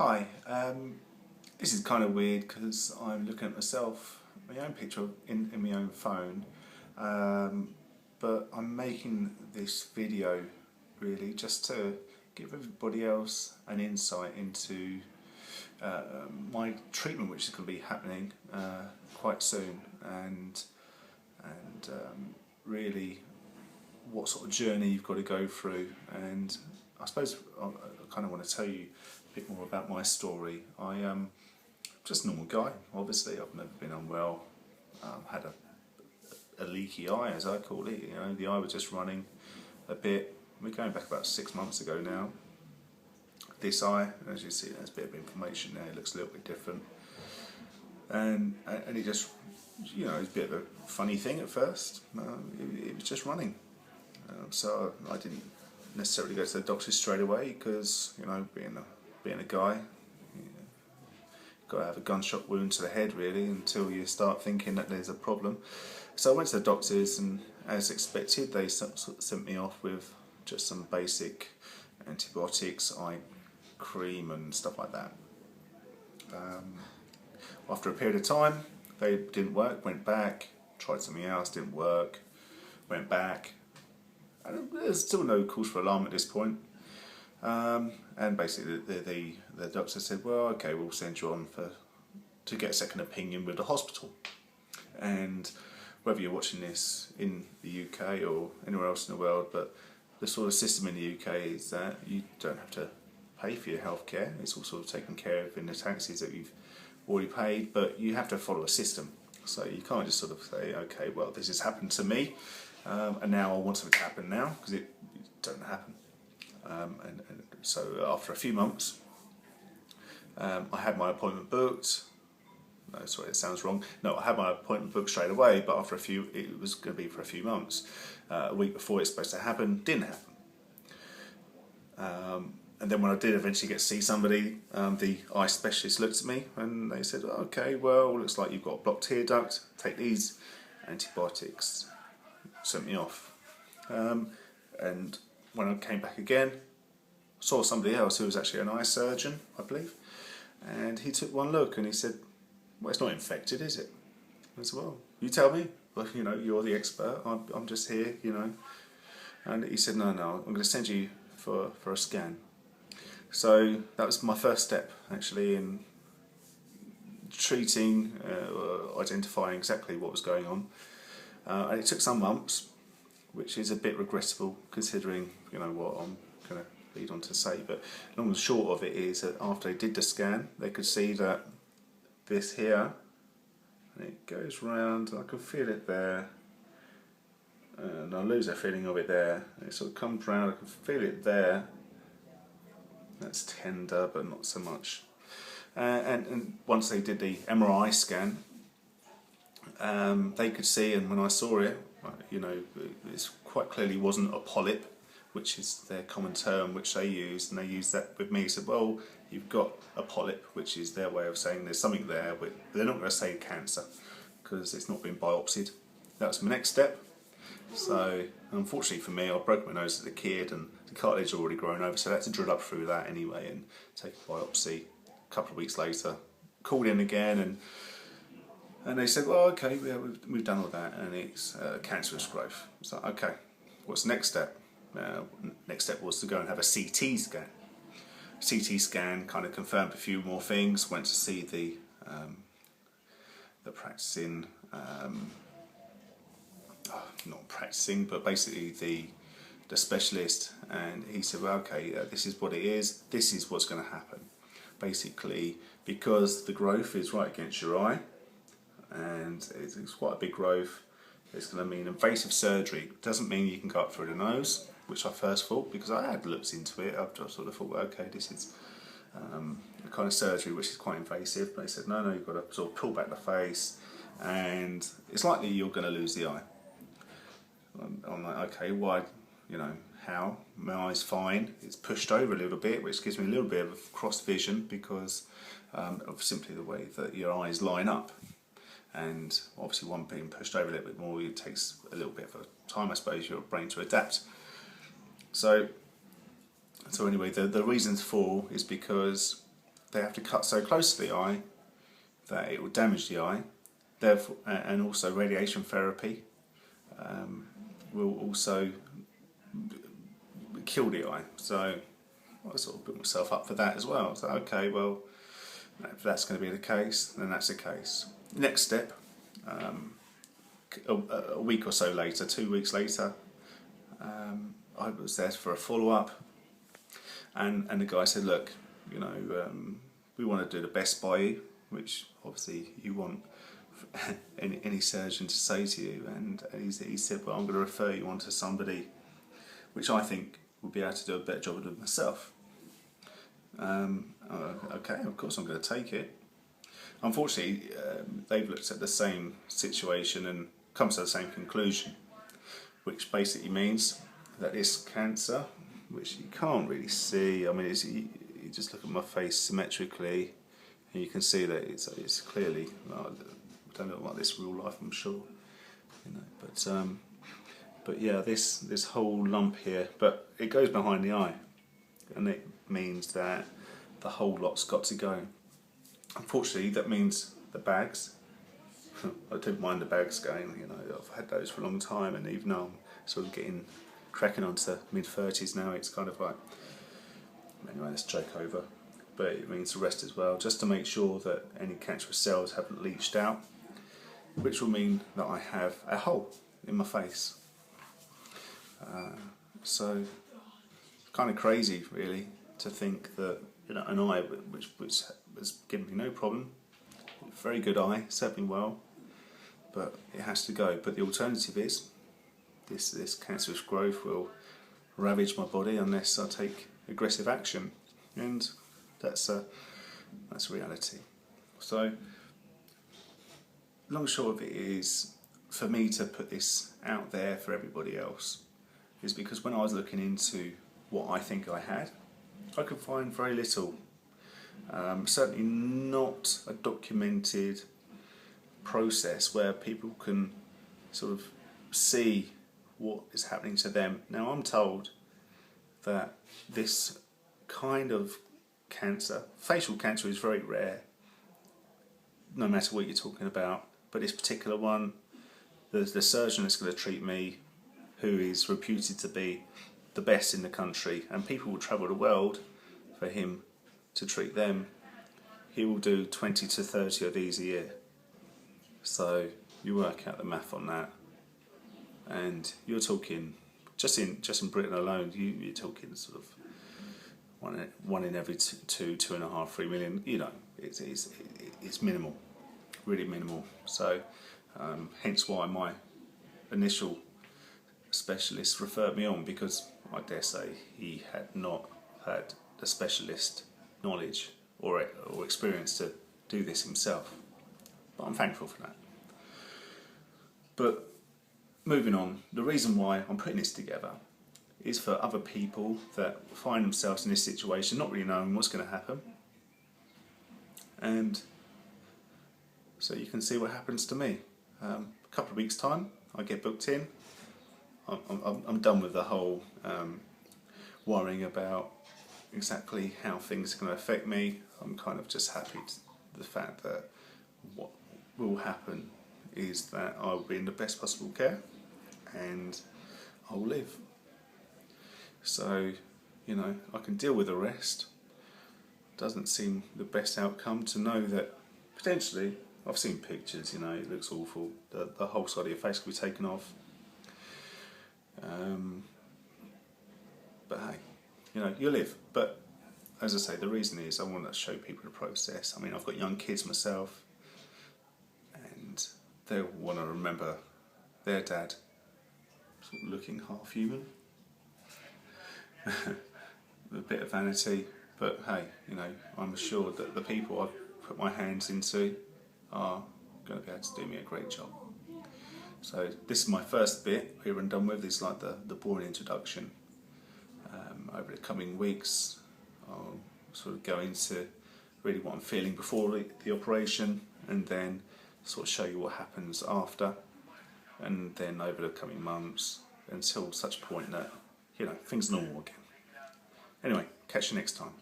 Hi, this is kind of weird because I'm looking at myself, my own picture in my own phone, but I'm making this video really just to give everybody else an insight into my treatment, which is going to be happening quite soon, and really what sort of journey you've got to go through. And I suppose I kind of want to tell you a bit more about my story. I am just a normal guy. Obviously, I've never been unwell. Had a leaky eye, as I call it. You know, the eye was just running a bit. We're going back about 6 months ago now. This eye, as you see, there's a bit of information there. It looks a little bit different, and it just, you know, it's a bit of a funny thing at first. It was just running. So I didn't necessarily go to the doctor straight away because, you know, being a guy, you've got to have a gunshot wound to the head really until you start thinking that there's a problem. So I went to the doctors, and as expected, they sent me off with just some basic antibiotics, eye cream and stuff like that. After a period of time, they didn't work, went back, tried something else, didn't work, went back. And there's still no cause for alarm at this point. And basically the doctor said, well, okay, we'll send you on to get a second opinion with the hospital. And whether you're watching this in the UK or anywhere else in the world, but the sort of system in the UK is that you don't have to pay for your healthcare. It's all sort of taken care of in the taxes that you've already paid, but you have to follow a system. So you can't just sort of say, okay, well, this has happened to me, and now I want something to happen now, because it doesn't happen. And so after a few months, I had my appointment booked. No, sorry, it sounds wrong. No, I had my appointment booked straight away, but after it was going to be for a few months. A week before it's supposed to happen, didn't happen. And then when I did eventually get to see somebody, the eye specialist looked at me and they said, oh, okay, well, looks like you've got a blocked tear duct, take these antibiotics. Sent me off. And when I came back again, saw somebody else who was actually an eye surgeon, I believe, and he took one look and he said, well, it's not infected, is it? I said, well, you tell me. Well, you know, you're the expert. I'm just here, you know. And he said, no, I'm going to send you for a scan. So that was my first step, actually, in treating, identifying exactly what was going on. And it took some months, which is a bit regrettable considering, you know, what I'm going to lead on to say. But long and short of it is that after they did the scan, they could see that this here, and it goes round, I can feel it there, and I lose a feeling of it there, and it sort of comes round, I can feel it there. That's tender, but not so much. And once they did the MRI scan, they could see, and when I saw it, you know, it quite clearly wasn't a polyp, which is their common term which they use, and they used that with me. Said, well, you've got a polyp, which is their way of saying there's something there, but they're not going to say cancer because it's not been biopsied. That was my next step. So unfortunately for me, I broke my nose as a kid and the cartilage had already grown over, so I had to drill up through that anyway and take a biopsy. A couple of weeks later, called in again, and they said, well, okay, yeah, we've done all that, and it's cancerous growth. So, okay, what's the next step? Next step was to go and have a CT scan. CT scan kind of confirmed a few more things. Went to see the practicing, not practicing, but basically the specialist, and he said, well, okay, this is what it is. This is what's going to happen. Basically, because the growth is right against your eye, and it's quite a big growth, it's going to mean invasive surgery. It doesn't mean you can go up through the nose, which I first thought, because I had looked into it. I just sort of thought, well, okay, this is the kind of surgery which is quite invasive. But they said, no, you've got to sort of pull back the face, and it's likely you're going to lose the eye. I'm like, okay, why? You know, how? My eye's fine. It's pushed over a little bit, which gives me a little bit of cross vision because of simply the way that your eyes line up. And obviously one being pushed over a little bit more, it takes a little bit of time, I suppose, your brain to adapt. So anyway, the reasons for is because they have to cut so close to the eye that it will damage the eye. Therefore, and also radiation therapy will also kill the eye. So I sort of put myself up for that as well. So okay, well, if that's going to be the case, then that's the case. Next step, a week or so later, 2 weeks later, I was there for a follow-up, and the guy said, look, we want to do the best by you, which obviously you want any surgeon to say to you, and he said, well, I'm going to refer you on to somebody which I think will be able to do a better job of it myself. Okay, of course I'm going to take it. Unfortunately, they've looked at the same situation and come to the same conclusion, which basically means that this cancer, which you can't really see, I mean, you just look at my face symmetrically, and you can see that it's clearly, well, it don't look like this real life, I'm sure, but yeah, this whole lump here, but it goes behind the eye, and it means that the whole lot's got to go. Unfortunately, that means the bags. I don't mind the bags going. I've had those for a long time, and even though I'm sort of cracking onto mid-30s now, it's kind of like, anyway, let's joke over. But it means the rest as well, just to make sure that any cancerous cells haven't leached out, which will mean that I have a hole in my face. So kind of crazy, really, to think that an eye which has given me no problem, very good eye, served me well, but it has to go. But the alternative is this cancerous growth will ravage my body unless I take aggressive action, and that's reality. So long and short of it is, for me to put this out there for everybody else, is because when I was looking into what I think I had, I could find very little. Certainly not a documented process where people can sort of see what is happening to them. Now, I'm told that this kind of cancer, facial cancer, is very rare, no matter what you're talking about, but this particular one, the surgeon that's going to treat me, who is reputed to be the best in the country, and people will travel the world for him to treat them, he will do 20 to 30 of these a year. So you work out the math on that, and you're talking, just in Britain alone, you're talking sort of one in every 2.5, 3 million. It's minimal, really minimal. So hence why my initial specialist referred me on, because I dare say he had not had the specialist knowledge or experience to do this himself. But I'm thankful for that. But moving on, the reason why I'm putting this together is for other people that find themselves in this situation, not really knowing what's going to happen, and so you can see what happens to me. A couple of weeks' time, I get booked in. I'm done with the whole worrying about exactly how things are going to affect me. I'm kind of just happy the fact that what will happen is that I will be in the best possible care and I'll live. So, I can deal with the rest. Doesn't seem the best outcome to know that potentially, I've seen pictures, it looks awful. The whole side of your face could be taken off. But hey, you live. But as I say, the reason is I want to show people the process. I mean, I've got young kids myself, and they'll want to remember their dad sort of looking half human. A bit of vanity, but hey, I'm assured that the people I've put my hands into are going to be able to do me a great job. So this is my first bit here and done with. This is like the boring introduction. Over the coming weeks, I'll sort of go into really what I'm feeling before the operation, and then sort of show you what happens after, and then over the coming months until such point that things are normal again. Anyway, catch you next time.